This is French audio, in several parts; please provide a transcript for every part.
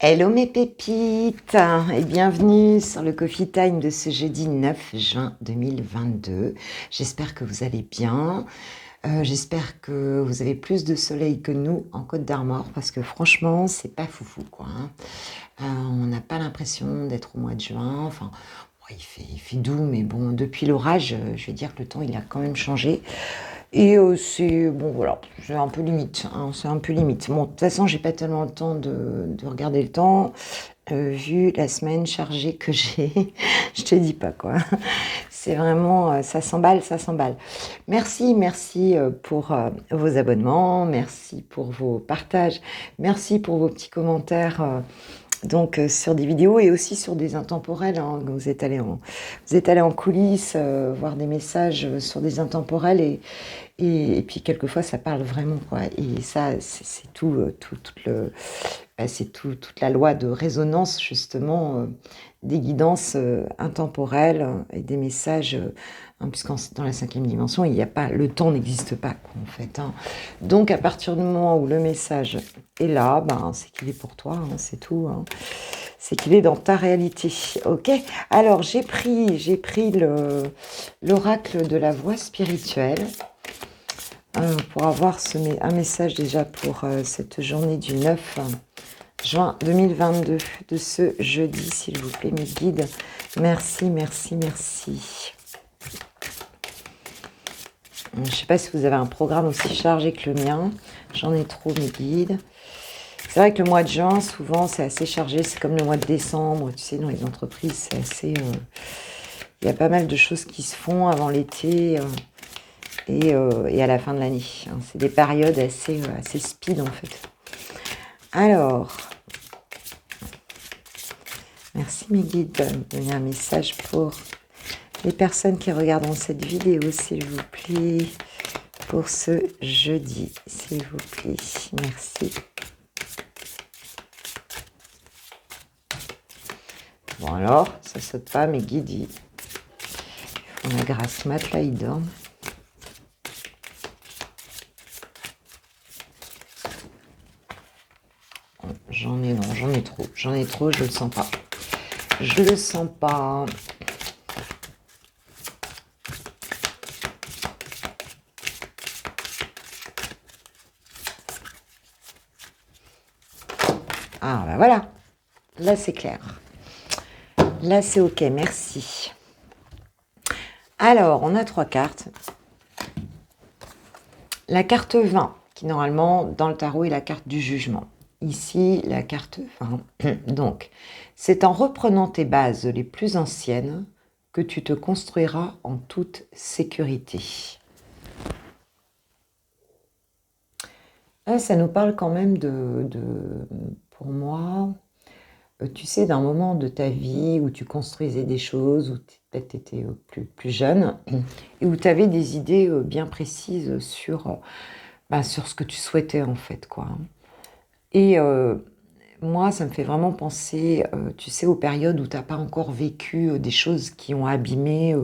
Hello mes pépites et bienvenue sur le Coffee Time de ce jeudi 9 juin 2022. J'espère que vous allez bien. J'espère que vous avez plus de soleil que nous en Côte d'Armor parce que franchement c'est pas foufou quoi. On n'a pas l'impression d'être au mois de juin. Enfin, bon, il fait doux mais bon depuis l'orage, je vais dire que le temps il a quand même changé. Et c'est bon voilà, c'est un peu limite, hein, c'est un peu limite. Bon, de toute façon, j'ai pas tellement le temps de regarder le temps, vu la semaine chargée que j'ai. Je te dis pas quoi. C'est vraiment, ça s'emballe, ça s'emballe. Merci pour vos abonnements, merci pour vos partages, merci pour vos petits commentaires. Donc sur des vidéos et aussi sur des intemporels, hein. Vous êtes allé en coulisses, voir des messages sur des intemporels et puis quelquefois ça parle vraiment quoi. Et ça c'est tout, toute la loi de résonance justement des guidances intemporelles et des messages. Puisqu'en dans la cinquième dimension, il n'y a pas, le temps n'existe pas quoi, en fait. Donc à partir du moment où le message est là, ben, c'est qu'il est pour toi, hein, c'est tout. C'est qu'il est dans ta réalité. Ok. Alors j'ai pris l'oracle de la voix spirituelle. Pour avoir un message déjà pour cette journée du 9 juin 2022 de ce jeudi, s'il vous plaît, mes guides. Merci. Je ne sais pas si vous avez un programme aussi chargé que le mien. J'en ai trop, mes guides. C'est vrai que le mois de juin, souvent, c'est assez chargé. C'est comme le mois de décembre, tu sais, dans les entreprises, c'est assez... Il y a pas mal de choses qui se font avant l'été... Et à la fin de l'année. C'est des périodes assez speed en fait. Alors, merci mes guides de me donner un message pour les personnes qui regarderont cette vidéo, s'il vous plaît, pour ce jeudi, s'il vous plaît. Merci. Bon alors, ça saute pas, mes guides, ils font la grasse mat, là, ils dorment. J'en ai trop, je le sens pas. Je le sens pas. Ah, ben voilà. Là, c'est clair. Là, c'est ok, merci. Alors, on a 3 cartes. La carte 20, qui normalement, dans le tarot, est la carte du jugement. Ici, la carte 20. Donc, c'est en reprenant tes bases les plus anciennes que tu te construiras en toute sécurité. Là, ça nous parle quand même pour moi, tu sais, d'un moment de ta vie où tu construisais des choses, où peut-être tu étais plus jeune, et où tu avais des idées bien précises sur ce que tu souhaitais en fait, quoi. Et moi, ça me fait vraiment penser, tu sais, aux périodes où tu n'as pas encore vécu des choses qui ont abîmé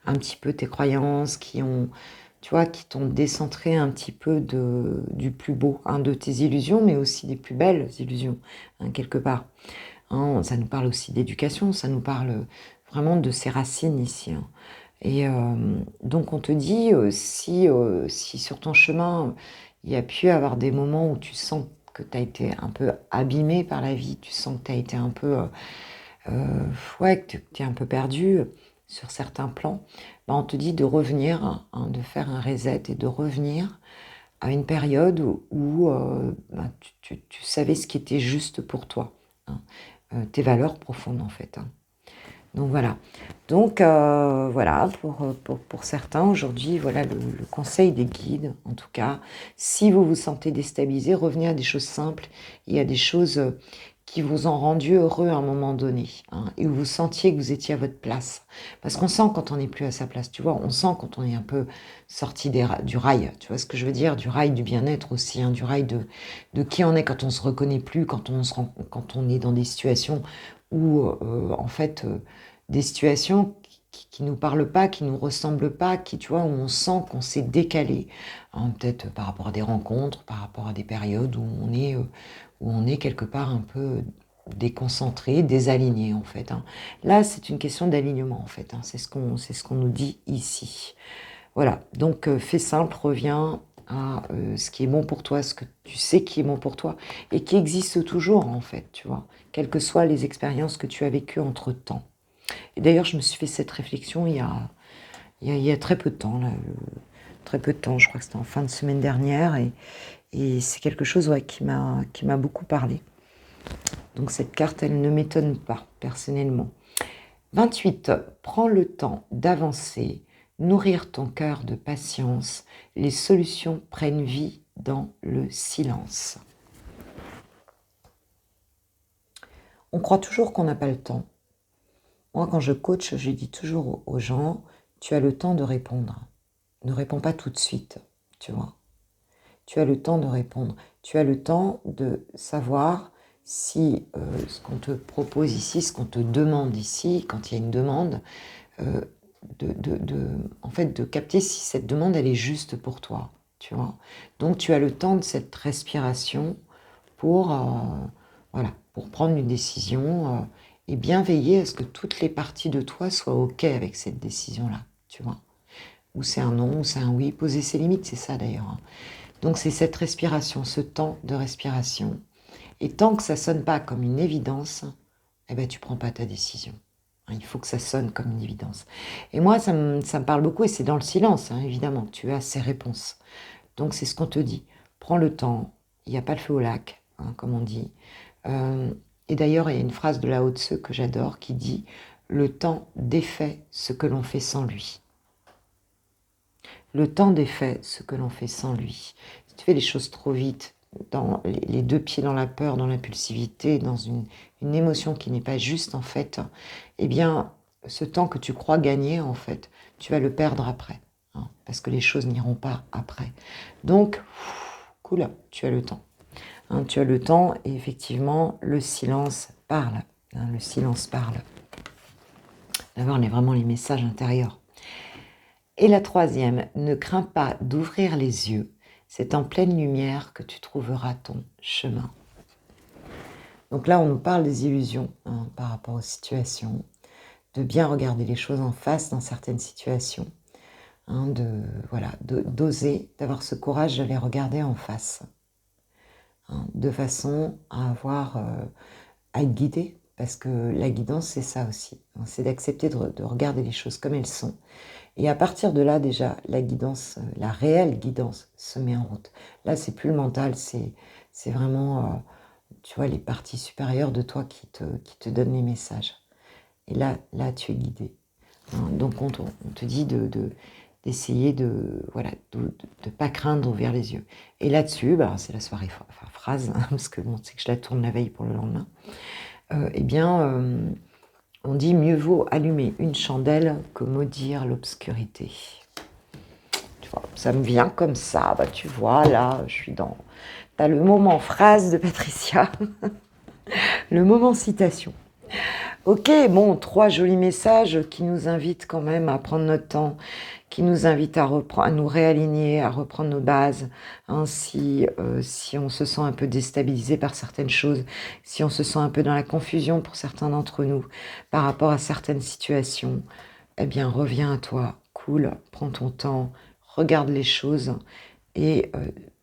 un petit peu tes croyances, tu vois, qui t'ont décentré un petit peu du plus beau, de tes illusions, mais aussi des plus belles illusions, quelque part. Ça nous parle aussi d'éducation, ça nous parle vraiment de ses racines ici. Et donc on te dit, si sur ton chemin, il y a pu avoir des moments où tu sens que tu as été un peu abîmé par la vie, tu sens que tu as été un peu, que tu es un peu perdu sur certains plans, on te dit de revenir, de faire un reset et de revenir à une période où tu savais ce qui était juste pour toi. Tes valeurs profondes en fait. Donc voilà. Donc voilà, pour certains aujourd'hui, voilà le conseil des guides, en tout cas, si vous vous sentez déstabilisé, revenez à des choses simples, il y a des choses qui vous ont rendu heureux à un moment donné, et où vous sentiez que vous étiez à votre place. Parce qu'on sent quand on n'est plus à sa place, tu vois, on sent quand on est un peu sorti du rail, tu vois ce que je veux dire, du rail du bien-être aussi, du rail de qui on est quand on se reconnaît plus, quand on est dans des situations où, en fait, des situations qui nous parlent pas, qui nous ressemblent pas, tu vois, où on sent qu'on s'est décalé, peut-être par rapport à des rencontres, par rapport à des périodes où on est quelque part un peu déconcentré, désaligné en fait. Hein. Là, c'est une question d'alignement en fait. Hein. C'est ce qu'on nous dit ici. Voilà, donc fais simple, reviens à ce qui est bon pour toi, ce que tu sais qui est bon pour toi et qui existe toujours en fait, tu vois, quelles que soient les expériences que tu as vécues entre-temps. Et d'ailleurs, je me suis fait cette réflexion il y a très peu de temps, là, très peu de temps, je crois que c'était en fin de semaine dernière, et c'est quelque chose ouais, qui m'a beaucoup parlé. Donc cette carte, elle ne m'étonne pas, personnellement. 28. Prends le temps d'avancer, nourrir ton cœur de patience. Les solutions prennent vie dans le silence. On croit toujours qu'on n'a pas le temps. Moi, quand je coach, je dis toujours aux gens, tu as le temps de répondre. Ne réponds pas tout de suite, tu vois. Tu as le temps de répondre. Tu as le temps de savoir si ce qu'on te propose ici, ce qu'on te demande ici, quand il y a une demande, en fait, de capter si cette demande, elle est juste pour toi, tu vois. Donc, tu as le temps de cette respiration pour, voilà, pour prendre une décision et bien veiller à ce que toutes les parties de toi soient OK avec cette décision-là, tu vois. Ou c'est un non, ou c'est un oui. Poser ses limites, c'est ça d'ailleurs. Hein. Donc, c'est cette respiration, ce temps de respiration. Et tant que ça sonne pas comme une évidence, eh ben, tu prends pas ta décision. Il faut que ça sonne comme une évidence. Et moi, ça me parle beaucoup, et c'est dans le silence, hein, évidemment, que tu as ces réponses. Donc, c'est ce qu'on te dit. Prends le temps, il n'y a pas de feu au lac, hein, comme on dit. Et d'ailleurs, il y a une phrase de Lao Tse que j'adore qui dit « Le temps défait ce que l'on fait sans lui ». Le temps défait ce que l'on fait sans lui. Si tu fais les choses trop vite, dans les deux pieds dans la peur, dans l'impulsivité, dans une émotion qui n'est pas juste en fait, eh bien, ce temps que tu crois gagner en fait, tu vas le perdre après, hein, parce que les choses n'iront pas après. Donc, cool, tu as le temps. Hein, tu as le temps et effectivement, le silence parle. Hein, le silence parle. D'avoir vraiment les messages intérieurs. Et la troisième, ne crains pas d'ouvrir les yeux. C'est en pleine lumière que tu trouveras ton chemin. Donc là, on nous parle des illusions hein, par rapport aux situations, de bien regarder les choses en face dans certaines situations, hein, d'oser, d'avoir ce courage de les regarder en face, hein, de façon à à être guidé, parce que la guidance, c'est ça aussi, hein, c'est d'accepter de regarder les choses comme elles sont. Et à partir de là, déjà, la guidance, la réelle guidance se met en route. Là, c'est plus le mental, c'est vraiment, tu vois, les parties supérieures de toi qui te donnent les messages. Et là, tu es guidé. Hein, donc, on te dit d'essayer de pas craindre d'ouvrir les yeux. Et là-dessus, c'est la soirée phrase, hein, parce que bon, c'est que je la tourne la veille pour le lendemain. Eh bien... on dit mieux vaut allumer une chandelle que maudire l'obscurité. Tu vois, ça me vient comme ça. Tu vois, là, je suis dans... T'as le moment phrase de Patricia. Le moment citation. Ok, bon, 3 jolis messages qui nous invitent quand même à prendre notre temps, qui nous invitent à nous réaligner, à reprendre nos bases. Hein, si on se sent un peu déstabilisé par certaines choses, si on se sent un peu dans la confusion pour certains d'entre nous par rapport à certaines situations, eh bien, reviens à toi, cool, prends ton temps, regarde les choses et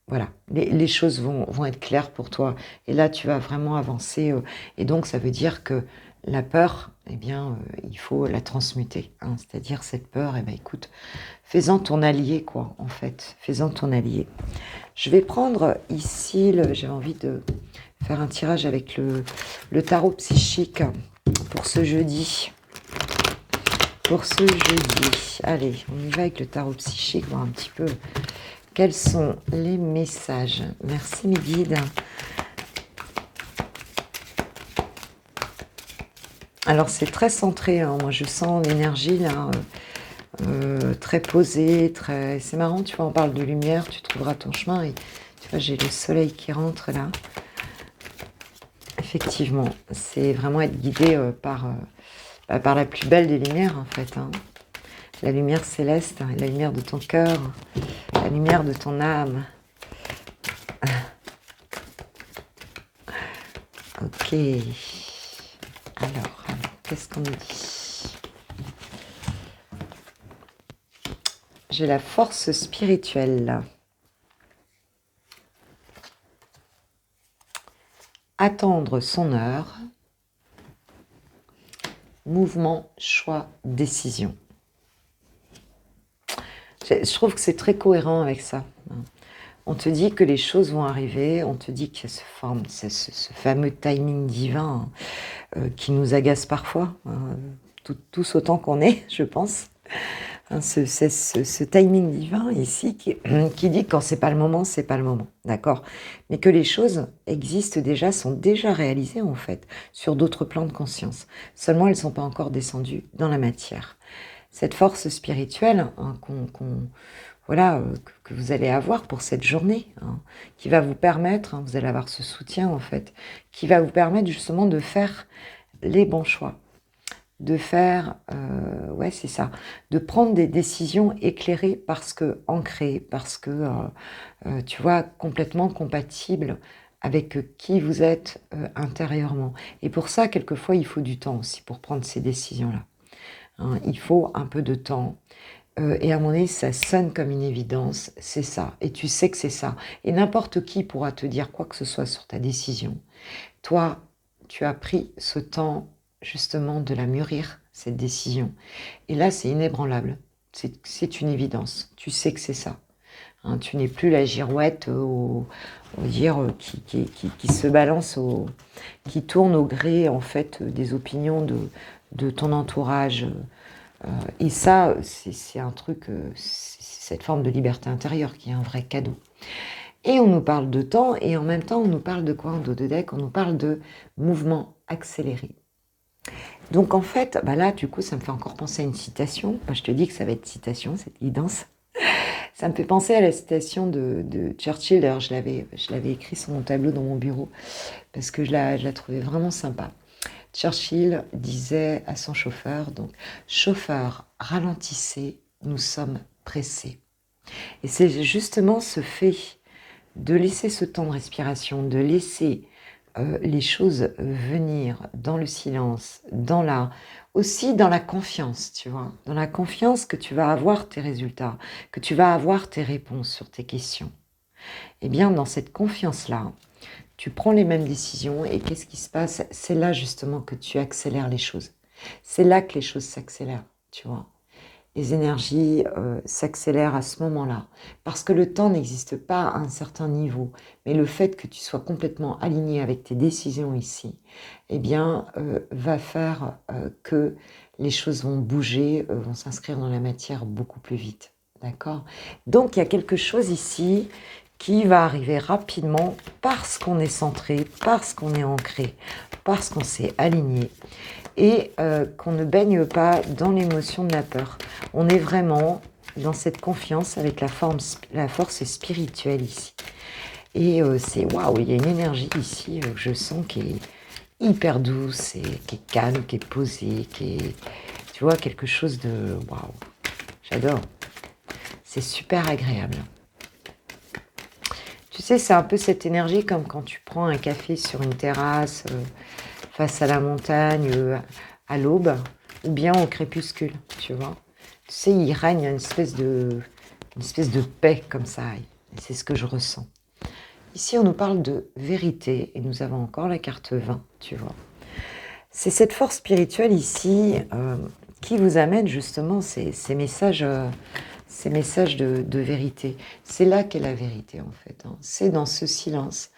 voilà, les choses vont être claires pour toi. Et là, tu vas vraiment avancer. Et donc, ça veut dire que la peur, eh bien, il faut la transmuter. Hein. C'est-à-dire, cette peur, eh bien, écoute, fais-en ton allié, quoi, en fait. Fais-en ton allié. Je vais prendre ici, j'ai envie de faire un tirage avec le tarot psychique pour ce jeudi. Pour ce jeudi. Allez, on y va avec le tarot psychique, voir un petit peu quels sont les messages. Merci mes guides. Alors c'est très centré, hein. Moi je sens l'énergie là, très posée, très... C'est marrant, tu vois, on parle de lumière, tu trouveras ton chemin et tu vois, j'ai le soleil qui rentre là. Effectivement, c'est vraiment être guidé par la plus belle des lumières en fait. Hein. La lumière céleste, la lumière de ton cœur, la lumière de ton âme. Ok. Ok. Alors, qu'est-ce qu'on me dit? J'ai la force spirituelle. Attendre son heure. Mouvement, choix, décision. Je trouve que c'est très cohérent avec ça. On te dit que les choses vont arriver, on te dit qu'il y a ce fameux timing divin qui nous agace parfois, tous autant qu'on est, je pense. Ce timing divin ici qui dit que quand c'est pas le moment, c'est pas le moment, d'accord? Mais que les choses existent déjà, sont déjà réalisées en fait, sur d'autres plans de conscience. Seulement, elles ne sont pas encore descendues dans la matière. Cette force spirituelle voilà, que vous allez avoir pour cette journée, qui va vous permettre, vous allez avoir ce soutien en fait, qui va vous permettre justement de faire les bons choix, de faire, ouais c'est ça, de prendre des décisions éclairées parce que ancrées, parce que, tu vois, complètement compatibles avec qui vous êtes intérieurement. Et pour ça, quelquefois, il faut du temps aussi pour prendre ces décisions-là. Il faut un peu de temps. Et à un moment donné, ça sonne comme une évidence, c'est ça. Et tu sais que c'est ça. Et n'importe qui pourra te dire quoi que ce soit sur ta décision. Toi, tu as pris ce temps justement de la mûrir, cette décision. Et là, c'est inébranlable. C'est une évidence. Tu sais que c'est ça. Tu n'es plus la girouette qui se balance, qui tourne au gré en fait des opinions de ton entourage. Et ça, c'est un truc, c'est cette forme de liberté intérieure qui est un vrai cadeau. Et on nous parle de temps, et en même temps, on nous parle de quoi en dos de deck? On nous parle de mouvement accéléré. Donc en fait, là, du coup, ça me fait encore penser à une citation. Je te dis que ça va être citation, cette guidance. Ça me fait penser à la citation de Churchill. D'ailleurs, je l'avais écrit sur mon tableau dans mon bureau, parce que je la trouvais vraiment sympa. Churchill disait à son chauffeur, donc, chauffeur, ralentissez, nous sommes pressés. Et c'est justement ce fait de laisser ce temps de respiration, de laisser les choses venir dans le silence, aussi dans la confiance, tu vois, dans la confiance que tu vas avoir tes résultats, que tu vas avoir tes réponses sur tes questions. Eh bien, dans cette confiance-là, tu prends les mêmes décisions et qu'est-ce qui se passe? C'est là justement que tu accélères les choses. C'est là que les choses s'accélèrent, tu vois. Les énergies s'accélèrent à ce moment-là. Parce que le temps n'existe pas à un certain niveau. Mais le fait que tu sois complètement aligné avec tes décisions ici, eh bien, va faire que les choses vont bouger, vont s'inscrire dans la matière beaucoup plus vite. D'accord? Donc, il y a quelque chose ici qui va arriver rapidement parce qu'on est centré, parce qu'on est ancré, parce qu'on s'est aligné et qu'on ne baigne pas dans l'émotion de la peur. On est vraiment dans cette confiance avec la force spirituelle ici. Et c'est waouh, il y a une énergie ici que je sens qui est hyper douce, et qui est calme, qui est posée, qui est, tu vois, quelque chose de waouh. J'adore. C'est super agréable. Tu sais, c'est un peu cette énergie comme quand tu prends un café sur une terrasse, face à la montagne, à l'aube, ou bien au crépuscule, tu vois. Tu sais, il règne une espèce de paix comme ça. Et c'est ce que je ressens. Ici, on nous parle de vérité, et nous avons encore la carte 20, tu vois. C'est cette force spirituelle ici qui vous amène justement ces messages de vérité. C'est là qu'est la vérité, en fait. C'est dans ce silence,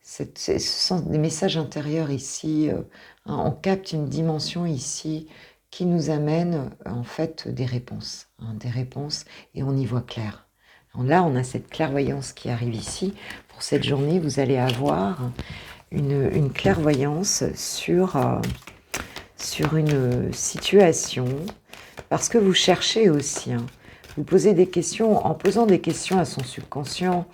ce sont des messages intérieurs ici. On capte une dimension ici qui nous amène en fait des réponses, et on y voit clair. Là, on a cette clairvoyance qui arrive ici. Pour cette journée, vous allez avoir une clairvoyance sur une situation, parce que vous cherchez aussi. Vous posez des questions, en posant des questions à son subconscient,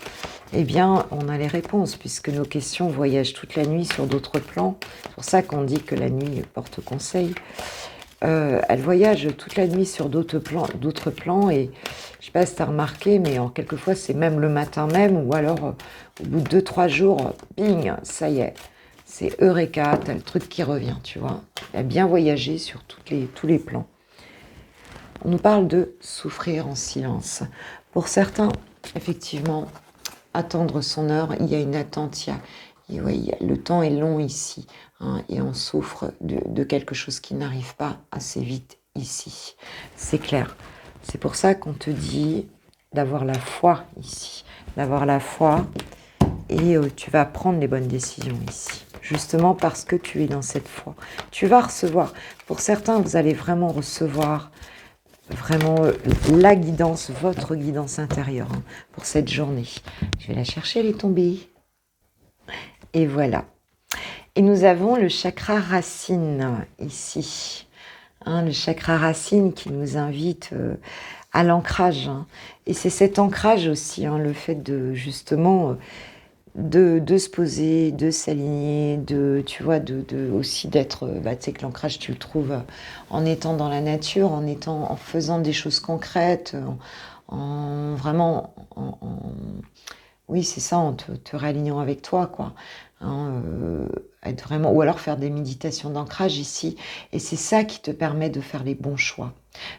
eh bien, on a les réponses, puisque nos questions voyagent toute la nuit sur d'autres plans. C'est pour ça qu'on dit que la nuit porte conseil. Elle voyage toute la nuit sur d'autres plans, et Je sais pas si tu as remarqué, mais quelquefois, c'est même le matin même, ou alors au bout de 2-3 jours, bing, ça y est. C'est Eureka, tu as le truc qui revient, tu vois. Il a bien voyagé sur tous les plans. On nous parle de souffrir en silence. Pour certains, effectivement, attendre son heure, il y a une attente, le temps est long ici, hein, et on souffre de quelque chose qui n'arrive pas assez vite ici. C'est clair. C'est pour ça qu'on te dit d'avoir la foi ici, d'avoir la foi, et tu vas prendre les bonnes décisions ici. Justement parce que tu es dans cette foi. Tu vas recevoir. Pour certains, vous allez vraiment recevoir vraiment la guidance, votre guidance intérieure, hein, pour cette journée. Je vais la chercher, elle est tombée. Et voilà. Et nous avons le chakra racine ici. Hein, le chakra racine qui nous invite à l'ancrage. Hein. Et c'est cet ancrage aussi, hein, le fait de justement de se poser, de s'aligner, tu vois, aussi d'être, tu sais que l'ancrage tu le trouves en étant dans la nature, en faisant des choses concrètes, vraiment, oui c'est ça, en te réalignant avec toi, quoi. Hein, être vraiment, ou alors faire des méditations d'ancrage ici, et c'est ça qui te permet de faire les bons choix.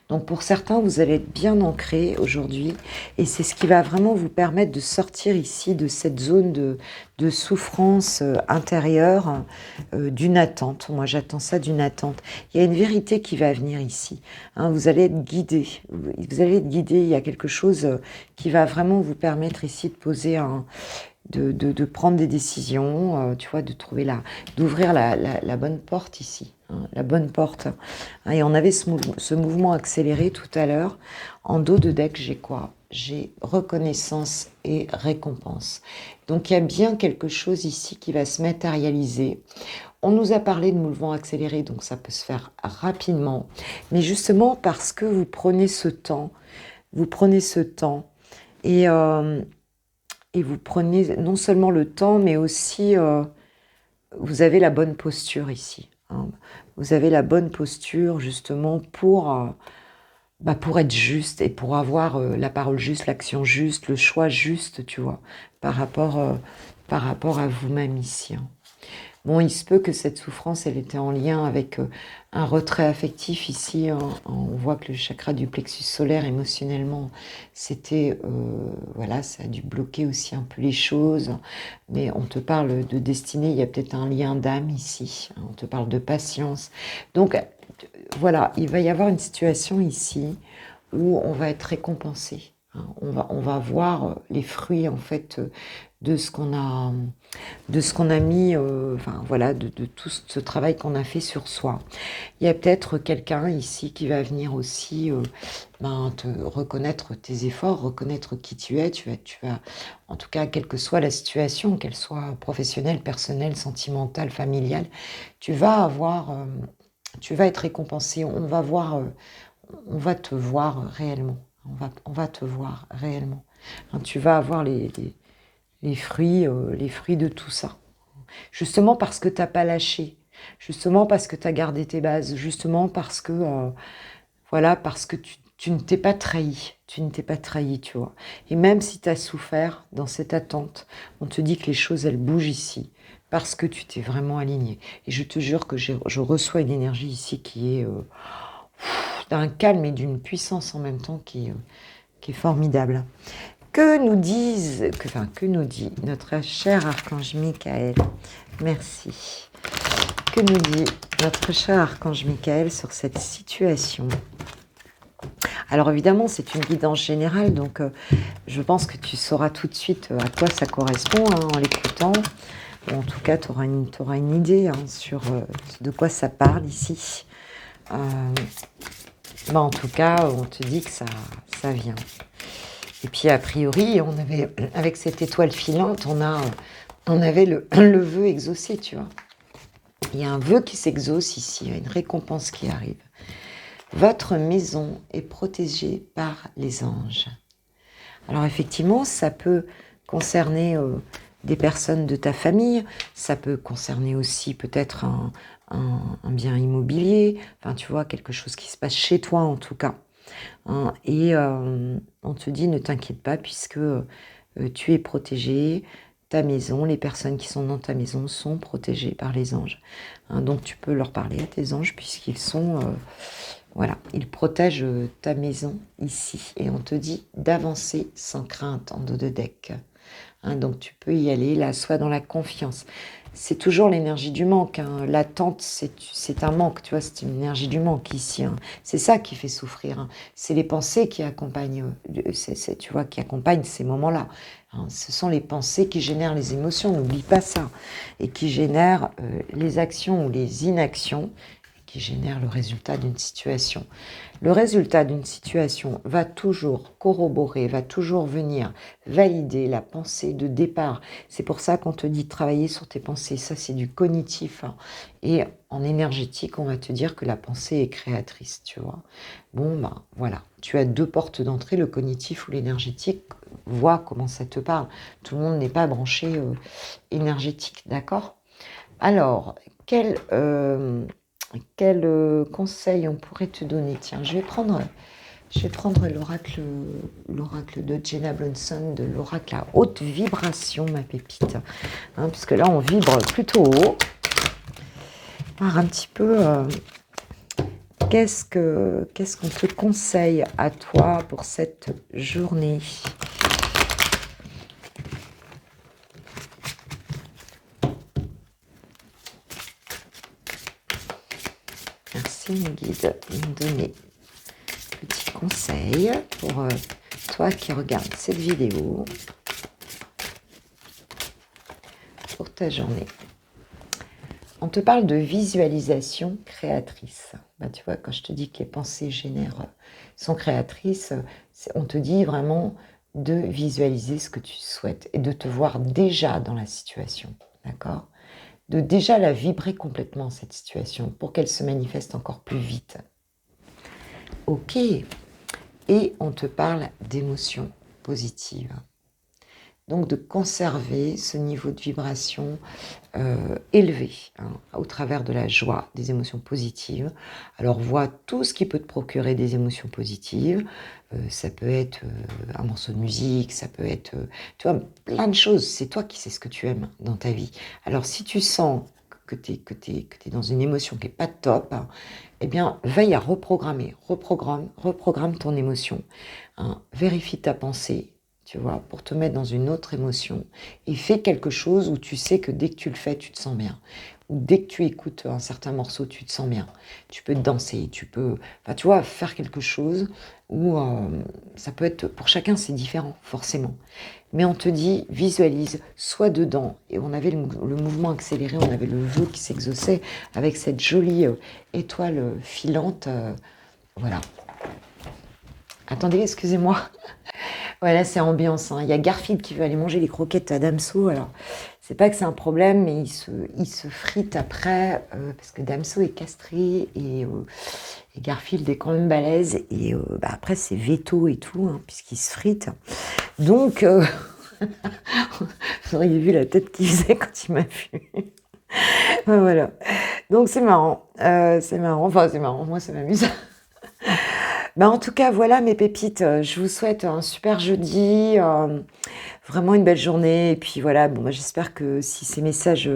Donc pour certains, vous allez être bien ancrés aujourd'hui, et c'est ce qui va vraiment vous permettre de sortir ici de cette zone de souffrance intérieure, d'une attente. Moi j'attends ça d'une attente. Il y a une vérité qui va venir ici. Hein, vous allez être guidé. Vous allez être guidé, il y a quelque chose qui va vraiment vous permettre ici de poser de prendre des décisions, tu vois, d'ouvrir la bonne porte ici, hein, la bonne porte. Hein, et on avait ce mouvement accéléré tout à l'heure. En dos de deck, j'ai quoi? J'ai reconnaissance et récompense. Donc il y a bien quelque chose ici qui va se matérialiser. On nous a parlé de mouvement accéléré, donc ça peut se faire rapidement. Mais justement parce que vous prenez ce temps, et vous prenez non seulement le temps, mais aussi vous avez la bonne posture ici. Hein. Vous avez la bonne posture justement pour être juste et pour avoir la parole juste, l'action juste, le choix juste, tu vois, par rapport à vous-même ici. Hein. Bon, il se peut que cette souffrance, elle était en lien avec un retrait affectif ici. Hein. On voit que le chakra du plexus solaire, émotionnellement, c'était, voilà, ça a dû bloquer aussi un peu les choses. Mais on te parle de destinée, il y a peut-être un lien d'âme ici. On te parle de patience. Donc, voilà, il va y avoir une situation ici où on va être récompensé. Hein. On va voir les fruits, en fait, de ce qu'on a mis, enfin voilà, de tout ce travail qu'on a fait sur soi. Il y a peut-être quelqu'un ici qui va venir aussi te reconnaître tes efforts, reconnaître qui tu es. Tu vas, en tout cas, quelle que soit la situation, qu'elle soit professionnelle, personnelle, sentimentale, familiale, tu vas être récompensé. On va te voir réellement. On va te voir réellement. Hein, tu vas avoir les fruits de tout ça. Justement parce que tu n'as pas lâché, justement parce que tu as gardé tes bases, justement parce que, voilà, parce que tu ne t'es pas trahi, tu vois. Et même si tu as souffert dans cette attente, on te dit que les choses, elles bougent ici, parce que tu t'es vraiment aligné. Et je te jure que je reçois une énergie ici qui est d'un calme et d'une puissance en même temps qui est formidable. Que nous dit notre cher archange Michael? Merci. Que nous dit notre cher archange Michael sur cette situation? Alors évidemment, c'est une guidance générale, donc je pense que tu sauras tout de suite à quoi ça correspond hein, en l'écoutant. En tout cas, tu auras une idée hein, sur de quoi ça parle ici. En tout cas, on te dit que ça vient. Et puis, a priori, on avait, avec cette étoile filante, on avait le vœu exaucé, tu vois. Il y a un vœu qui s'exauce ici, il y a une récompense qui arrive. Votre maison est protégée par les anges. Alors, effectivement, ça peut concerner des personnes de ta famille, ça peut concerner aussi peut-être un bien immobilier, enfin, tu vois, quelque chose qui se passe chez toi, en tout cas. hein. Et on te dit, ne t'inquiète pas, puisque tu es protégé. Ta maison, les personnes qui sont dans ta maison sont protégées par les anges, hein. Donc tu peux leur parler à tes anges, puisqu'ils sont... voilà, ils protègent ta maison ici. Et on te dit d'avancer sans crainte en dos de deck, hein. Donc tu peux y aller, là, soit dans la confiance. C'est toujours l'énergie du manque, hein. L'attente, c'est un manque, tu vois, c'est une énergie du manque ici, hein. C'est ça qui fait souffrir, hein. C'est les pensées qui accompagnent, tu vois, qui accompagnent ces moments-là, hein. Ce sont les pensées qui génèrent les émotions, n'oublie pas ça, et qui génèrent les actions ou les inactions, qui génèrent le résultat d'une situation. Le résultat d'une situation va toujours corroborer, va toujours venir valider la pensée de départ. C'est pour ça qu'on te dit de travailler sur tes pensées. Ça, c'est du cognitif, hein. Et en énergétique, on va te dire que la pensée est créatrice, tu vois. Bon, ben voilà. Tu as 2 portes d'entrée, le cognitif ou l'énergétique. Vois comment ça te parle. Tout le monde n'est pas branché énergétique, d'accord? Alors, quel conseil on pourrait te donner? Tiens, je vais prendre l'oracle de Jenna Blonson, de l'oracle à haute vibration, ma pépite, hein, puisque là, on vibre plutôt haut. Alors, un petit peu, qu'est-ce qu'on te conseille à toi pour cette journée? Merci, mes guides, de me donner petit conseil pour toi qui regardes cette vidéo pour ta journée. On te parle de visualisation créatrice. Ben, tu vois, quand je te dis que les pensées sont créatrices, on te dit vraiment de visualiser ce que tu souhaites et de te voir déjà dans la situation, d'accord? De déjà la vibrer complètement, cette situation, pour qu'elle se manifeste encore plus vite. Ok. Et on te parle d'émotions positives. Donc de conserver ce niveau de vibration élevé, hein, au travers de la joie, des émotions positives. Alors vois tout ce qui peut te procurer des émotions positives. Ça peut être un morceau de musique, ça peut être tu vois, plein de choses. C'est toi qui sais ce que tu aimes dans ta vie. Alors si tu sens que tu es dans une émotion qui n'est pas top, hein, eh bien veille à reprogramme ton émotion, hein. Vérifie ta pensée, tu vois, pour te mettre dans une autre émotion, et fais quelque chose où tu sais que dès que tu le fais, tu te sens bien. Ou dès que tu écoutes un certain morceau, tu te sens bien. Tu peux danser, tu peux, enfin, tu vois, faire quelque chose où ça peut être, pour chacun c'est différent, forcément. Mais on te dit, visualise, sois dedans. Et on avait le mouvement accéléré, on avait le vœu qui s'exauçait avec cette jolie étoile filante. Voilà. Attendez, excusez-moi. Ouais, là, c'est ambiance, hein. Il y a Garfield qui veut aller manger les croquettes à Damso. Alors, c'est pas que c'est un problème, mais il se frite après, parce que Damso est castré et Garfield est quand même balèze. Et bah, après, c'est veto et tout, hein, puisqu'il se frite. Donc, vous auriez vu la tête qu'il faisait quand il m'a vu. Voilà. Donc, c'est marrant. C'est marrant. Enfin, c'est marrant. Moi, ça m'amuse. Bah, en tout cas, voilà mes pépites. Je vous souhaite un super jeudi, vraiment une belle journée. Et puis voilà, bon, bah, j'espère que si ces messages,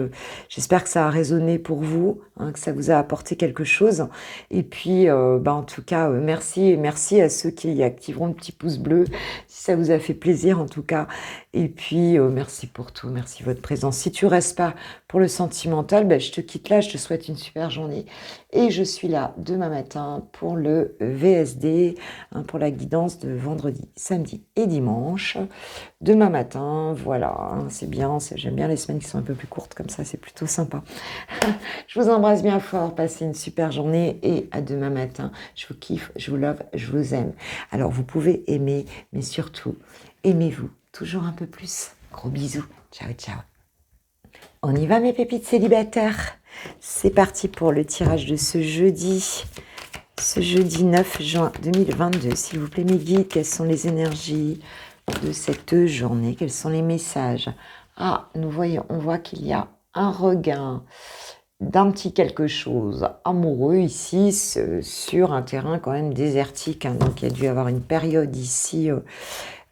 j'espère que ça a résonné pour vous, hein, que ça vous a apporté quelque chose. Et puis, bah, en tout cas, merci et merci à ceux qui activeront le petit pouce bleu, si ça vous a fait plaisir en tout cas. Et puis, merci pour tout, merci de votre présence. Si tu restes pas pour le sentimental, bah, je te quitte là, je te souhaite une super journée. Et je suis là demain matin pour le VSD, hein, pour la guidance de vendredi, samedi et dimanche. Demain matin, voilà, hein, c'est bien, j'aime bien les semaines qui sont un peu plus courtes comme ça, c'est plutôt sympa. Je vous embrasse bien fort, passez une super journée et à demain matin. Je vous kiffe, je vous love, je vous aime. Alors vous pouvez aimer, mais surtout, aimez-vous toujours un peu plus. Gros bisous, ciao ciao. On y va mes pépites célibataires. C'est parti pour le tirage de ce jeudi 9 juin 2022. S'il vous plaît mes guides, quelles sont les énergies de cette journée? Quels sont les messages? Ah, on voit qu'il y a un regain d'un petit quelque chose amoureux ici, sur un terrain quand même désertique, hein. Donc il y a dû y avoir une période ici où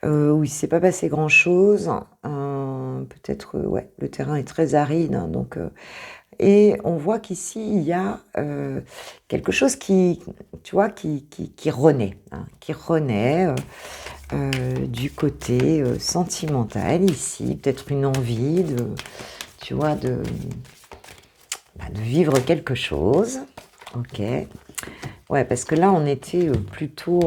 il ne s'est pas passé grand-chose. Peut-être, ouais, le terrain est très aride, hein, donc... et on voit qu'ici, il y a quelque chose qui, tu vois, qui renaît, hein, qui renaît du côté sentimental ici, peut-être une envie de, tu vois, de vivre quelque chose. Ok. Ouais, parce que là, on était plutôt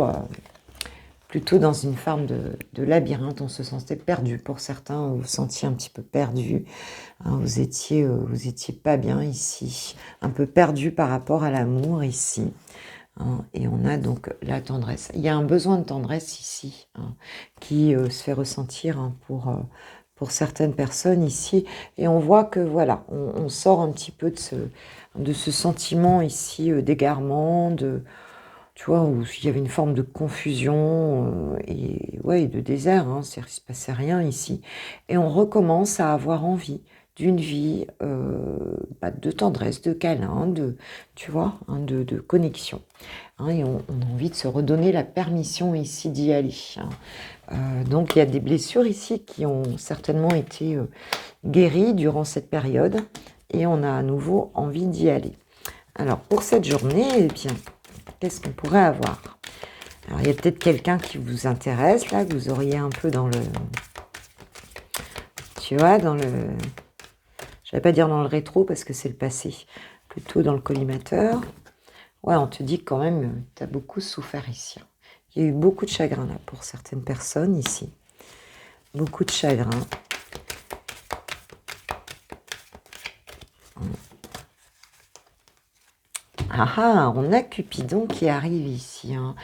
dans une forme de labyrinthe. On se sentait perdu. Pour certains, vous vous sentiez un petit peu perdu. Hein, vous étiez pas bien ici. Un peu perdu par rapport à l'amour ici. Hein, et on a donc la tendresse. Il y a un besoin de tendresse ici, hein, qui se fait ressentir, hein, pour certaines personnes ici. Et on voit que voilà, on sort un petit peu de ce sentiment ici d'égarement, tu vois, où il y avait une forme de confusion et ouais, de désert, hein, c'est-à-dire qu'il ne se passait rien ici. Et on recommence à avoir envie d'une vie de tendresse, de câlin, tu vois, hein, de connexion. Hein, et on a envie de se redonner la permission ici d'y aller. Hein. Donc il y a des blessures ici qui ont certainement été guéries durant cette période et on a à nouveau envie d'y aller. Alors pour cette journée, eh bien, qu'est-ce qu'on pourrait avoir? Alors il y a peut-être quelqu'un qui vous intéresse là, que vous auriez un peu dans le... Tu vois, dans le... Je ne vais pas dire dans le rétro parce que c'est le passé, plutôt dans le collimateur. Ouais, on te dit que quand même, tu as beaucoup souffert ici. Il y a eu beaucoup de chagrin là pour certaines personnes ici. Beaucoup de chagrin. Ah ah, on a Cupidon qui arrive ici. Hein.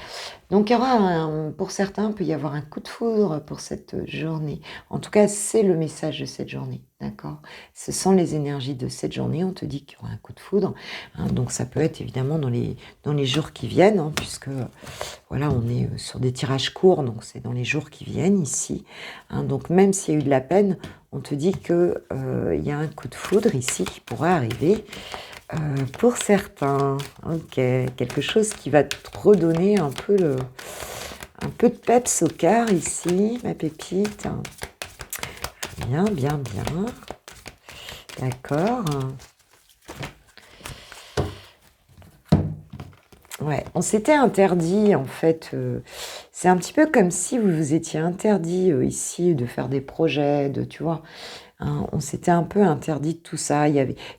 Donc il y aura, pour certains, il peut y avoir un coup de foudre pour cette journée. En tout cas, c'est le message de cette journée, d'accord? Ce sont les énergies de cette journée. On te dit qu'il y aura un coup de foudre. Hein, donc ça peut être évidemment dans les jours qui viennent, hein, puisque voilà, on est sur des tirages courts, donc c'est dans les jours qui viennent ici. Hein, donc même s'il y a eu de la peine, on te dit que il y a un coup de foudre ici qui pourrait arriver. Pour certains, ok, quelque chose qui va te redonner un peu de peps au cœur ici, ma pépite. Bien, bien, bien. D'accord. Ouais, on s'était interdit en fait. C'est un petit peu comme si vous vous étiez interdit ici de faire des projets, tu vois. Hein, on s'était un peu interdit de tout ça.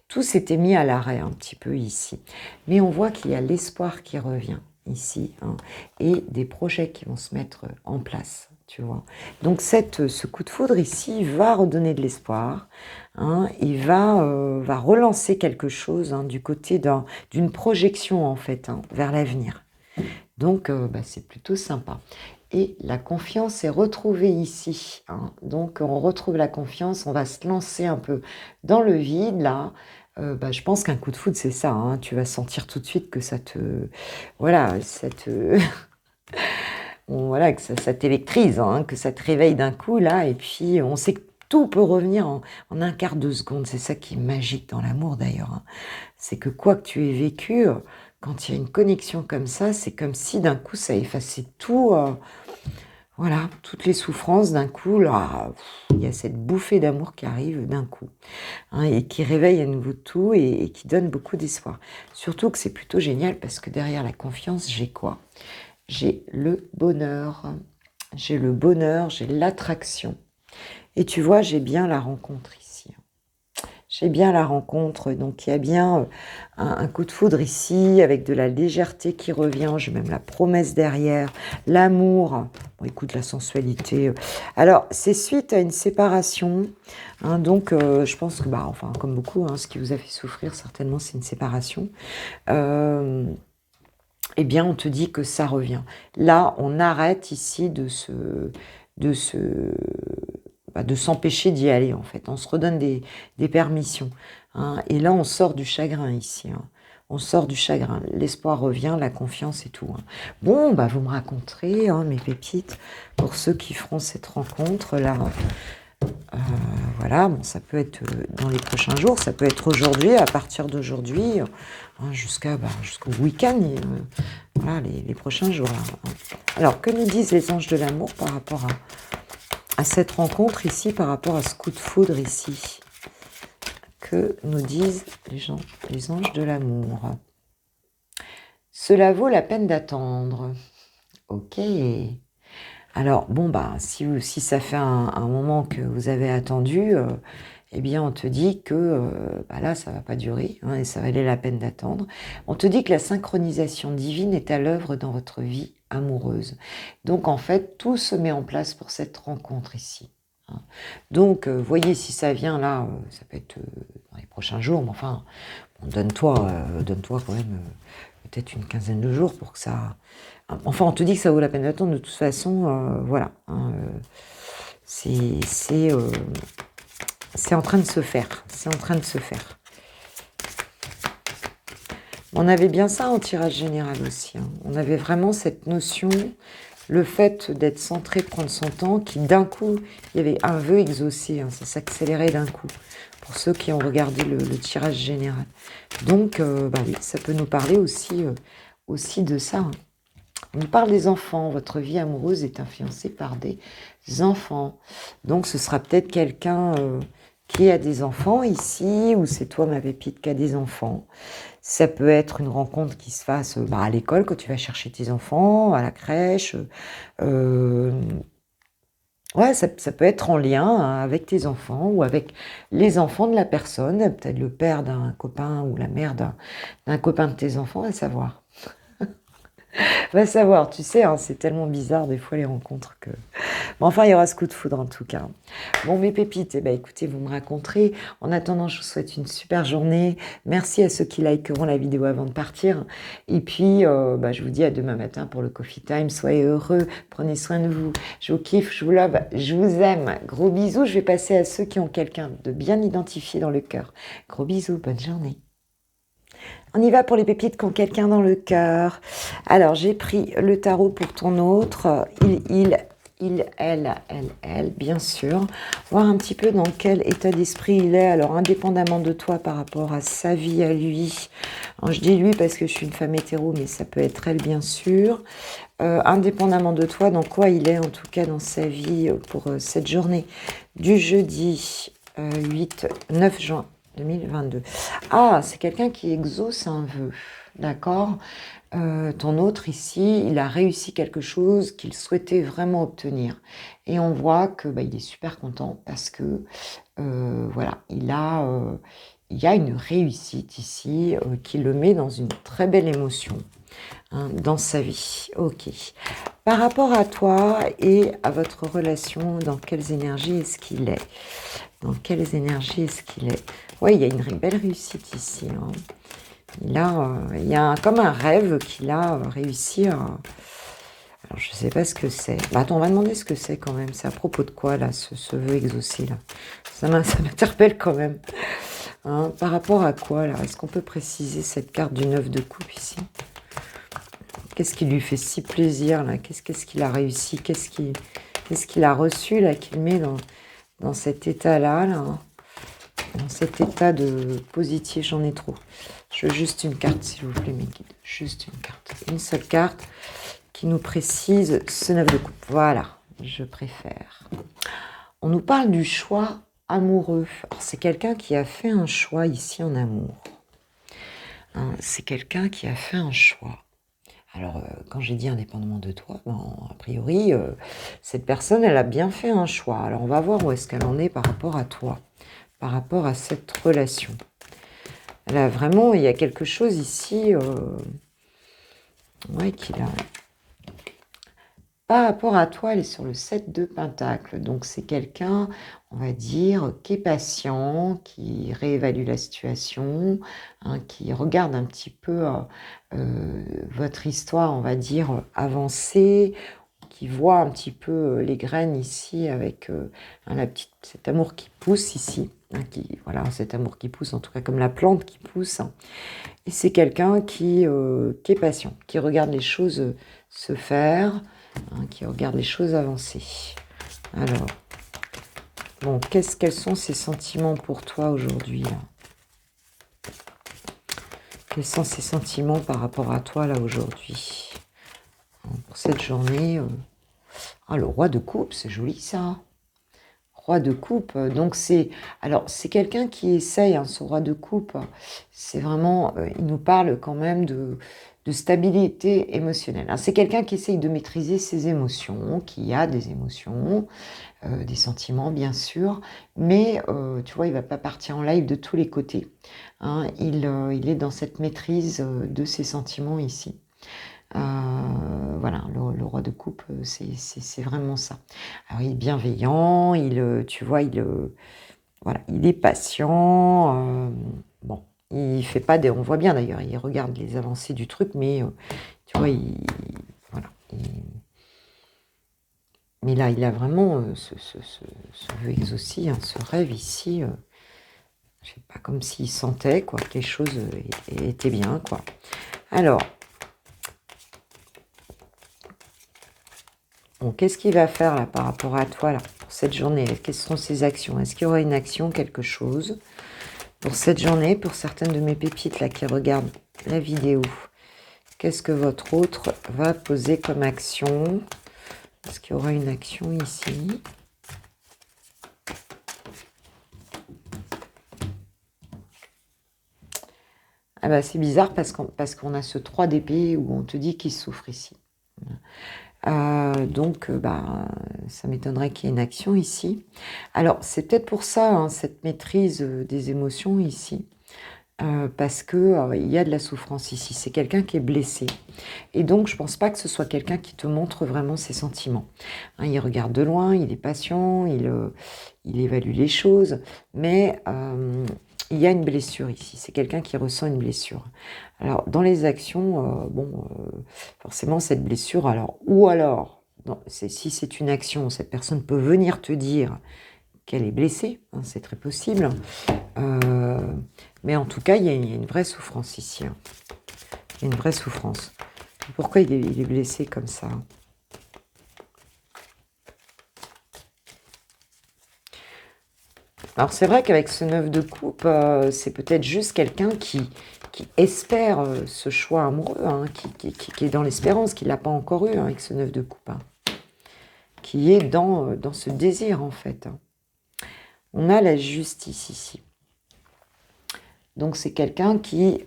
Tout s'était mis à l'arrêt un petit peu ici. Mais on voit qu'il y a l'espoir qui revient ici, hein, et des projets qui vont se mettre en place, tu vois. Donc ce coup de foudre ici va redonner de l'espoir. Hein, il va relancer quelque chose, hein, du côté d'une projection en fait, hein, vers l'avenir. Donc c'est plutôt sympa. Et la confiance est retrouvée ici. Hein. Donc, on retrouve la confiance, on va se lancer un peu dans le vide, là. Je pense qu'un coup de foudre, c'est ça. Hein. Tu vas sentir tout de suite que ça te... Voilà, ça te... voilà, que ça t'électrise, hein, que ça te réveille d'un coup, là. Et puis, on sait que tout peut revenir en un quart de seconde. C'est ça qui est magique dans l'amour, d'ailleurs. Hein. C'est que quoi que tu aies vécu... quand il y a une connexion comme ça, c'est comme si d'un coup ça effaçait tout, voilà, toutes les souffrances d'un coup, là, il y a cette bouffée d'amour qui arrive d'un coup, hein, et qui réveille à nouveau tout et qui donne beaucoup d'espoir. Surtout que c'est plutôt génial parce que derrière la confiance, j'ai quoi? J'ai le bonheur, j'ai l'attraction. Et tu vois, j'ai bien la rencontre ici. J'ai bien la rencontre, donc il y a bien un coup de foudre ici, avec de la légèreté qui revient, j'ai même la promesse derrière, l'amour, bon écoute, la sensualité. Alors, c'est suite à une séparation, hein, donc je pense que, enfin, comme beaucoup, hein, ce qui vous a fait souffrir, certainement, c'est une séparation. Eh bien, on te dit que ça revient. Là, on arrête ici de s'empêcher d'y aller, en fait. On se redonne des permissions. Hein. Et là, on sort du chagrin ici. Hein. On sort du chagrin. L'espoir revient, la confiance et tout. Hein. Bon, vous me raconterez, hein, mes pépites, pour ceux qui feront cette rencontre-là. Voilà, bon, ça peut être dans les prochains jours, ça peut être aujourd'hui, à partir d'aujourd'hui, jusqu'au week-end, voilà, les prochains jours. Là. Alors, que nous disent les anges de l'amour par rapport à cette rencontre ici, par rapport à ce coup de foudre ici? Que nous disent les anges de l'amour? Cela vaut la peine d'attendre. Ok. Alors, bon, si ça fait un moment que vous avez attendu, eh bien, on te dit que là, ça va pas durer, hein, et ça valait la peine d'attendre. On te dit que la synchronisation divine est à l'œuvre dans votre vie amoureuse. Donc, en fait, tout se met en place pour cette rencontre ici. Hein. Donc, voyez, si ça vient là, ça peut être dans les prochains jours, mais enfin, bon, donne-toi quand même peut-être une quinzaine de jours pour que ça... Enfin, on te dit que ça vaut la peine d'attendre. De toute façon, voilà. Hein, c'est en train de se faire. C'est en train de se faire. On avait bien ça en tirage général aussi. Hein. On avait vraiment cette notion, le fait d'être centré, de prendre son temps, qui d'un coup, il y avait un vœu exaucé. Hein, ça s'accélérait d'un coup. Pour ceux qui ont regardé le tirage général. Donc, oui, ça peut nous parler aussi de ça. Hein. On nous parle des enfants. Votre vie amoureuse est influencée par des enfants. Donc, ce sera peut-être quelqu'un qui a des enfants ici, ou c'est toi, ma pépite, qui a des enfants. Ça peut être une rencontre qui se fasse à l'école, quand tu vas chercher tes enfants, à la crèche. Ouais, ça peut être en lien avec tes enfants ou avec les enfants de la personne, peut-être le père d'un copain ou la mère d'un copain de tes enfants, à savoir. Va savoir, tu sais, hein, c'est tellement bizarre des fois les rencontres que... Bon, enfin, il y aura ce coup de foudre en tout cas. Bon, mes pépites, écoutez, vous me raconterez. En attendant, je vous souhaite une super journée. Merci à ceux qui likeront la vidéo avant de partir. Et puis, je vous dis à demain matin pour le Coffee Time. Soyez heureux, prenez soin de vous. Je vous kiffe, je vous love, je vous aime. Gros bisous. Je vais passer à ceux qui ont quelqu'un de bien identifié dans le cœur. Gros bisous, bonne journée. On y va pour les pépites qui ont quelqu'un dans le cœur. Alors, j'ai pris le tarot pour ton autre. Elle, bien sûr. Voir un petit peu dans quel état d'esprit il est. Alors, indépendamment de toi par rapport à sa vie à lui. Alors, je dis lui parce que je suis une femme hétéro, mais ça peut être elle, bien sûr. Indépendamment de toi, dans quoi il est, en tout cas, dans sa vie pour cette journée du jeudi 9 juin. 2022. Ah, c'est quelqu'un qui exauce un vœu, d'accord. Ton autre ici, il a réussi quelque chose qu'il souhaitait vraiment obtenir. Et on voit que il est super content parce que, voilà, il y a une réussite ici qui le met dans une très belle émotion. Hein, dans sa vie. Ok. Par rapport à toi et à votre relation, dans quelles énergies est-ce qu'il est? Dans quelles énergies est-ce qu'il est? Oui, il y a une belle réussite ici. Hein. Il y a comme un rêve qu'il a réussi à... Alors, je ne sais pas ce que c'est. Attends, on va demander ce que c'est quand même. C'est à propos de quoi, là, ce vœu exaucé, là? Ça m'interpelle quand même. Hein, par rapport à quoi, là? Est-ce qu'on peut préciser cette carte du 9 de coupe ici? Qu'est-ce qui lui fait si plaisir, là? Qu'est-ce qu'il a réussi? Qu'est-ce qu'il a reçu, là, qu'il met dans cet état-là, là, hein, dans cet état de positif? J'en ai trop. Je veux juste une carte, s'il vous plaît, mes guides. Juste une carte. Une seule carte qui nous précise ce 9 de coupe. Voilà, je préfère. On nous parle du choix amoureux. C'est quelqu'un qui a fait un choix ici en amour. Hein, c'est quelqu'un qui a fait un choix. Alors, quand j'ai dit indépendamment de toi, a priori, cette personne, elle a bien fait un choix. Alors, on va voir où est-ce qu'elle en est par rapport à toi, par rapport à cette relation. Elle a vraiment, il y a quelque chose ici, qu'il a... Par rapport à toi, elle est sur le 7 de Pentacle. Donc, c'est quelqu'un, on va dire, qui est patient, qui réévalue la situation, hein, qui regarde un petit peu votre histoire, on va dire, avancer, qui voit un petit peu les graines ici avec cet amour qui pousse ici. Hein, voilà, cet amour qui pousse, en tout cas comme la plante qui pousse. Hein. Et c'est quelqu'un qui est patient, qui regarde les choses se faire, hein, qui regarde les choses avancer. Alors, Bon, quels sont ces sentiments pour toi aujourd'hui, là? Quels sont ces sentiments par rapport à toi, là, aujourd'hui? Pour cette journée. Ah, le roi de coupe, c'est joli, ça. Roi de coupe, donc c'est... Alors, c'est quelqu'un qui essaye, hein, ce roi de coupe. C'est vraiment... il nous parle quand même de stabilité émotionnelle, hein. C'est quelqu'un qui essaye de maîtriser ses émotions, qui a des émotions, des sentiments, bien sûr. Mais, tu vois, il va pas partir en live de tous les côtés, hein. Il est dans cette maîtrise de ses sentiments ici. Voilà, le roi de coupe, c'est vraiment ça. Alors, il est bienveillant, tu vois, voilà, il est patient. Bon, il fait pas des... On voit bien d'ailleurs, il regarde les avancées du truc, mais tu vois, voilà. Mais là, il a vraiment ce vœu exaucé, hein, ce rêve ici. Je sais pas, comme s'il sentait quoi, que les choses étaient bien, quoi. Alors, bon, qu'est-ce qu'il va faire là par rapport à toi là pour cette journée? Quelles sont ses actions? Est-ce qu'il y aura une action, quelque chose pour cette journée, pour certaines de mes pépites là qui regardent la vidéo? Qu'est-ce que votre autre va poser comme action? Est-ce qu'il y aura une action ici? Ah bah c'est bizarre parce qu'on a ce 3 d'épée où on te dit qu'il souffre ici. Donc, bah, ça m'étonnerait qu'il y ait une action ici. Alors, c'est peut-être pour ça, hein, cette maîtrise des émotions ici, parce que il y a de la souffrance ici. C'est quelqu'un qui est blessé. Et donc, je pense pas que ce soit quelqu'un qui te montre vraiment ses sentiments, hein. Il regarde de loin, il est patient, il évalue les choses, mais il y a une blessure ici. C'est quelqu'un qui ressent une blessure. Alors, dans les actions, bon, forcément, cette blessure, si c'est une action, cette personne peut venir te dire qu'elle est blessée, hein, c'est très possible. Euh, mais en tout cas, il y a une vraie souffrance ici, hein. Il y a une vraie souffrance. Pourquoi il est blessé comme ça? Alors c'est vrai qu'avec ce 9 de coupe, c'est peut-être juste quelqu'un qui espère ce choix amoureux, hein, qui est dans l'espérance, qui ne l'a pas encore eu, hein, avec ce 9 de coupe, hein, qui est dans ce désir en fait, hein. On a la justice ici. Donc c'est quelqu'un qui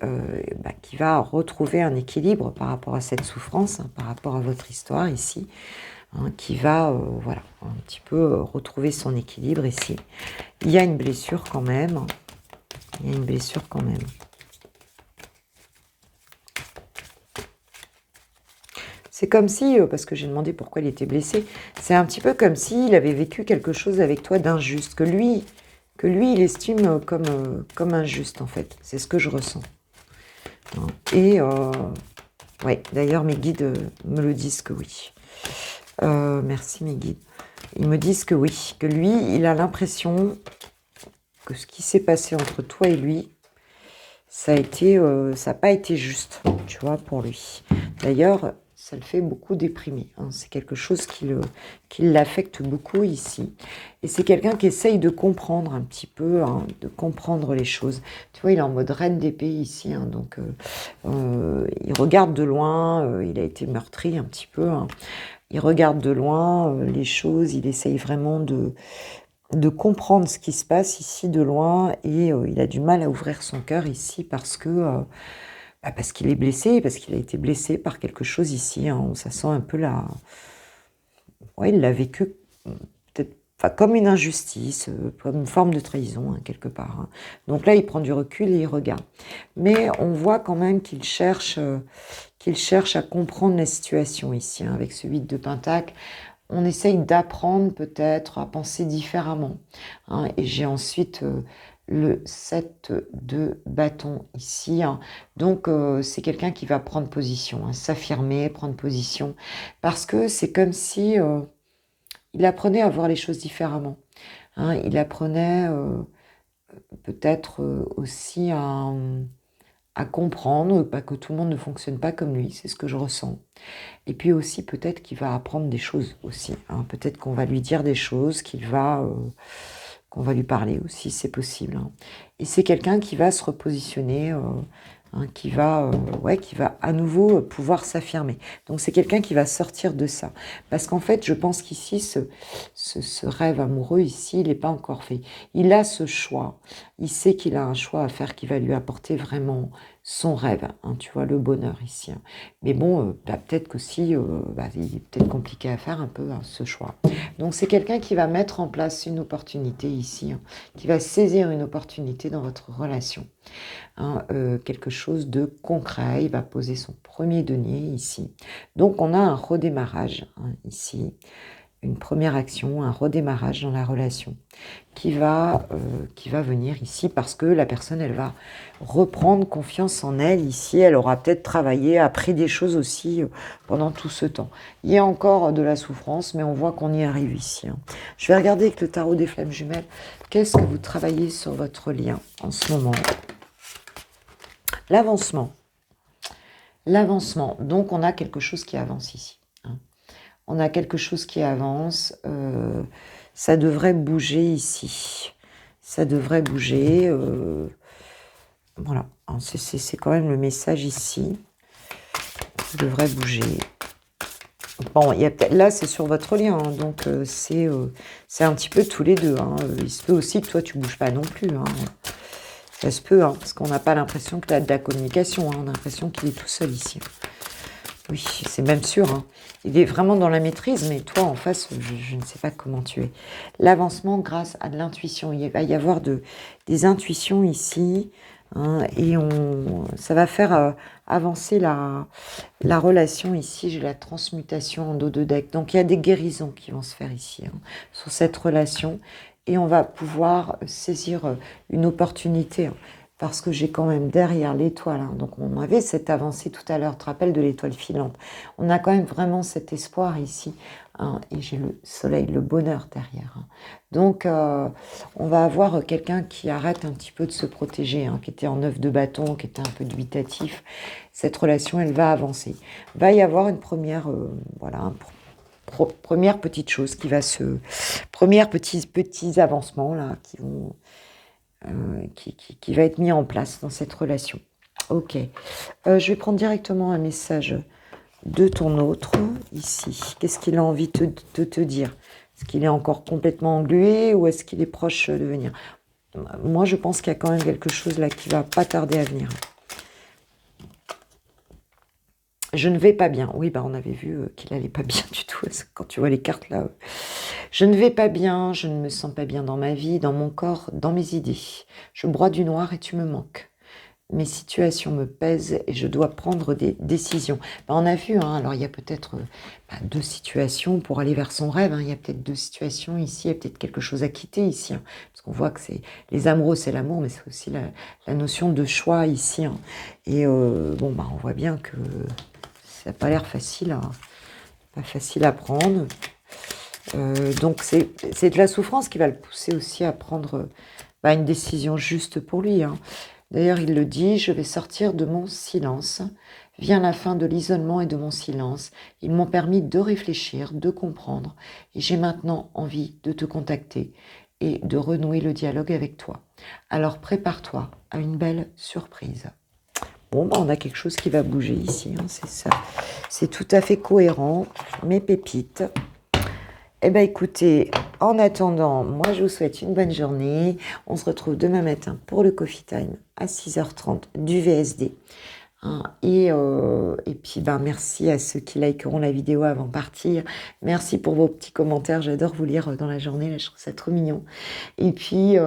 va retrouver un équilibre par rapport à cette souffrance, hein, par rapport à votre histoire ici, hein, qui va voilà, un petit peu retrouver son équilibre ici. Il y a une blessure quand même. Il y a une blessure quand même. C'est comme si, parce que j'ai demandé pourquoi il était blessé, c'est un petit peu comme s'il avait vécu quelque chose avec toi d'injuste, que lui il estime comme injuste en fait. C'est ce que je ressens. Et ouais, d'ailleurs mes guides me le disent que oui. Merci mes guides. Ils me disent que oui, que lui, il a l'impression que ce qui s'est passé entre toi et lui, ça n'a pas été juste, tu vois, pour lui. D'ailleurs, ça le fait beaucoup déprimer, hein. C'est quelque chose qui l'affecte beaucoup ici. Et c'est quelqu'un qui essaye de comprendre un petit peu, hein, de comprendre les choses. Tu vois, il est en mode reine d'épée ici, hein, donc il regarde de loin, il a été meurtri un petit peu, hein. Il regarde de loin les choses, il essaye vraiment de comprendre ce qui se passe ici de loin, et il a du mal à ouvrir son cœur ici parce qu'il est blessé, parce qu'il a été blessé par quelque chose ici, hein. Ça sent un peu ouais, il l'a vécu peut-être, enfin, comme une injustice, comme une forme de trahison, hein, quelque part, hein. Donc là, il prend du recul et il regarde. Mais on voit quand même qu'il cherche à comprendre la situation ici, hein, avec ce 8 de Pentacle. On essaye d'apprendre peut-être à penser différemment, hein. Et j'ai ensuite le 7 de bâton ici, hein. Donc c'est quelqu'un qui va prendre position, hein, s'affirmer, prendre position, parce que c'est comme si il apprenait à voir les choses différemment, hein. Il apprenait peut-être aussi à comprendre pas que tout le monde ne fonctionne pas comme lui, c'est ce que je ressens. Et puis aussi, peut-être qu'il va apprendre des choses aussi, hein. Peut-être qu'on va lui dire des choses qu'il va qu'on va lui parler aussi, c'est possible. Hein. Et c'est quelqu'un qui va se repositionner, qui va à nouveau pouvoir s'affirmer. Donc c'est quelqu'un qui va sortir de ça. Parce qu'en fait, je pense qu'ici, ce rêve amoureux, ici, il n'est pas encore fait. Il a ce choix. Il sait qu'il a un choix à faire qui va lui apporter vraiment son rêve, hein, tu vois, le bonheur ici. Hein. Mais bon, peut-être qu'aussi, il est peut-être compliqué à faire un peu, hein, ce choix. Donc c'est quelqu'un qui va mettre en place une opportunité ici, hein, qui va saisir une opportunité dans votre relation. Hein, quelque chose de concret, il va poser son premier denier ici. Donc on a un redémarrage, hein, ici, une première action, un redémarrage dans la relation qui va venir ici parce que la personne, elle va reprendre confiance en elle ici. Elle aura peut-être travaillé, appris des choses aussi pendant tout ce temps. Il y a encore de la souffrance, mais on voit qu'on y arrive ici. Hein. Je vais regarder avec le tarot des flammes jumelles. Qu'est-ce que vous travaillez sur votre lien en ce moment? L'avancement. L'avancement. Donc, on a quelque chose qui avance ici. Hein. On a quelque chose qui avance. Ça devrait bouger ici. Ça devrait bouger. Voilà. C'est quand même le message ici. Ça devrait bouger. Bon, là, c'est sur votre lien. Hein, donc, c'est un petit peu tous les deux. Hein. Il se peut aussi que toi, tu ne bouges pas non plus. Hein. Ça se peut, hein, parce qu'on n'a pas l'impression que tu as de la communication. Hein, on a l'impression qu'il est tout seul ici. Oui, c'est même sûr. Hein. Il est vraiment dans la maîtrise, mais toi, en face, je ne sais pas comment tu es. L'avancement grâce à de l'intuition. Il va y avoir des intuitions ici. Hein, et ça va faire avancer la relation ici. J'ai la transmutation en dos de deck. Donc, il y a des guérisons qui vont se faire ici, hein, sur cette relation. Et on va pouvoir saisir une opportunité, hein, parce que j'ai quand même derrière l'étoile, hein, donc on avait cette avancée tout à l'heure, tu te rappelles de l'étoile filante, on a quand même vraiment cet espoir ici, hein, et j'ai le soleil, le bonheur derrière. Hein. Donc on va avoir quelqu'un qui arrête un petit peu de se protéger, hein, qui était en 9 de bâton, qui était un peu dubitatif. Cette relation, elle va avancer. Il va y avoir une première, première petite chose qui va première petits avancements là qui vont qui va être mis en place dans cette relation. Ok, je vais prendre directement un message de ton autre ici. Qu'est-ce qu'il a envie de te dire? Est-ce qu'il est encore complètement englué ou est-ce qu'il est proche de venir? Moi, je pense qu'il y a quand même quelque chose là qui va pas tarder à venir. Je ne vais pas bien. Oui, on avait vu qu'il allait pas bien du tout. Quand tu vois les cartes là. Je ne vais pas bien, je ne me sens pas bien dans ma vie, dans mon corps, dans mes idées. Je broie du noir et tu me manques. Mes situations me pèsent et je dois prendre des décisions. On a vu, hein, alors il y a peut-être 2 situations pour aller vers son rêve. Hein, il y a peut-être 2 situations ici, il y a peut-être quelque chose à quitter ici. Hein, parce qu'on voit que c'est les amoureux, c'est l'amour, mais c'est aussi la notion de choix ici. Hein. Et on voit bien que ça n'a pas l'air facile, pas facile à prendre. Donc c'est de la souffrance qui va le pousser aussi à prendre une décision juste pour lui. Hein. D'ailleurs, il le dit, je vais sortir de mon silence. Vient la fin de l'isolement et de mon silence. Ils m'ont permis de réfléchir, de comprendre. Et j'ai maintenant envie de te contacter et de renouer le dialogue avec toi. Alors prépare-toi à une belle surprise. Bon, on a quelque chose qui va bouger ici, hein, c'est ça. C'est tout à fait cohérent, mes pépites. Eh bien, écoutez, en attendant, moi, je vous souhaite une bonne journée. On se retrouve demain matin pour le Coffee Time à 6h30 du VSD. Hein, et puis, merci à ceux qui likeront la vidéo avant de partir. Merci pour vos petits commentaires. J'adore vous lire dans la journée. Là, je trouve ça trop mignon. Et puis...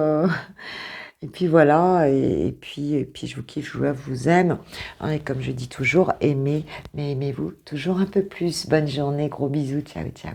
Et puis voilà, et puis je vous kiffe, je vous aime. Hein, et comme je dis toujours, aimez, mais aimez-vous toujours un peu plus. Bonne journée, gros bisous, ciao, ciao.